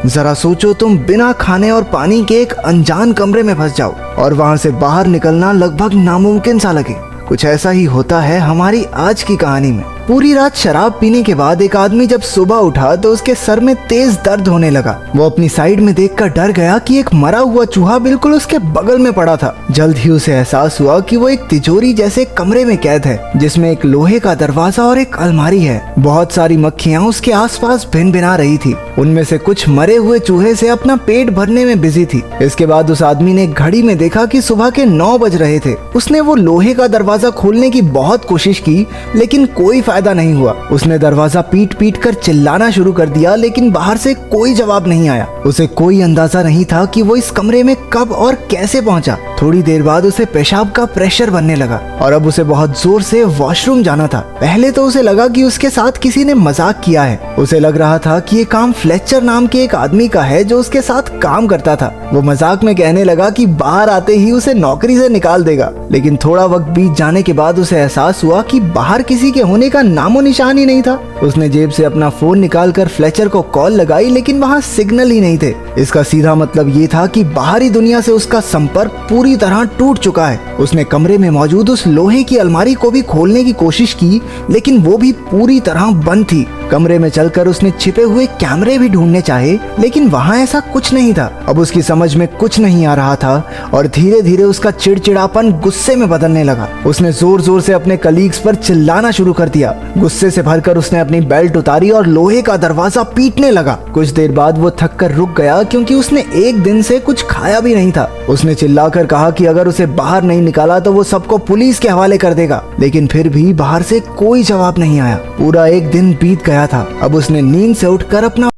जरा सोचो, तुम बिना खाने और पानी के एक अनजान कमरे में फंस जाओ और वहां से बाहर निकलना लगभग नामुमकिन सा लगे। कुछ ऐसा ही होता है हमारी आज की कहानी में। पूरी रात शराब पीने के बाद एक आदमी जब सुबह उठा तो उसके सर में तेज दर्द होने लगा। वो अपनी साइड में देखकर डर गया कि एक मरा हुआ चूहा बिल्कुल उसके बगल में पड़ा था। जल्द ही उसे एहसास हुआ कि वो एक तिजोरी जैसे कमरे में कैद है, जिसमें एक लोहे का दरवाजा और एक अलमारी है। बहुत सारी मक्खियां उसके आसपास भिनभिना रही थी। उनमें से कुछ मरे हुए चूहे से अपना पेट भरने में बिजी थी। इसके बाद उस आदमी ने घड़ी में देखा कि सुबह के 9 बज रहे थे। उसने वो लोहे का दरवाजा खोलने की बहुत कोशिश की, लेकिन कोई फायदा नहीं हुआ। उसने दरवाजा पीट पीट कर चिल्लाना शुरू कर दिया, लेकिन बाहर से कोई जवाब नहीं आया। उसे कोई अंदाजा नहीं था कि वो इस कमरे में कब और कैसे पहुंचा। थोड़ी देर बाद उसे पेशाब का प्रेशर बनने लगा और अब उसे बहुत जोर से वॉशरूम जाना था। पहले तो उसे लगा कि उसके साथ किसी ने मजाक किया है। उसे लग रहा था कि ये काम फ्लेचर नाम के एक आदमी का है जो उसके साथ काम करता था। वो मजाक में कहने लगा कि बाहर आते ही उसे नौकरी से निकाल देगा, लेकिन थोड़ा वक्त बीत जाने के बाद उसे एहसास हुआ कि बाहर किसी के होने का नामो निशान ही नहीं था। उसने जेब से अपना फोन निकालकर फ्लेचर को कॉल लगाई, लेकिन वहाँ सिग्नल ही नहीं थे। इसका सीधा मतलब ये था कि बाहरी दुनिया से उसका संपर्क पूरी तरह टूट चुका है। उसने कमरे में मौजूद उस लोहे की अलमारी को भी खोलने की कोशिश की, लेकिन वो भी पूरी तरह बंद थी। कमरे में चलकर उसने छिपे हुए कैमरे भी ढूंढने चाहे, लेकिन वहाँ ऐसा कुछ नहीं था। अब उसकी समझ में कुछ नहीं आ रहा था और धीरे धीरे उसका चिड़चिड़ापन गुस्से में बदलने लगा। उसने जोर जोर से अपने कलीग्स पर चिल्लाना शुरू कर दिया। गुस्से से भरकर उसने अपनी बेल्ट उतारी और लोहे का दरवाजा पीटने लगा। कुछ देर बाद वो थक कर रुक गया, क्योंकि उसने एक दिन से कुछ खाया भी नहीं था। उसने चिल्लाकर कहा कि अगर उसे बाहर नहीं निकाला तो वो सबको पुलिस के हवाले कर देगा, लेकिन फिर भी बाहर से कोई जवाब नहीं आया। पूरा एक दिन बीत गया था। अब उसने नींद से उठकर अपना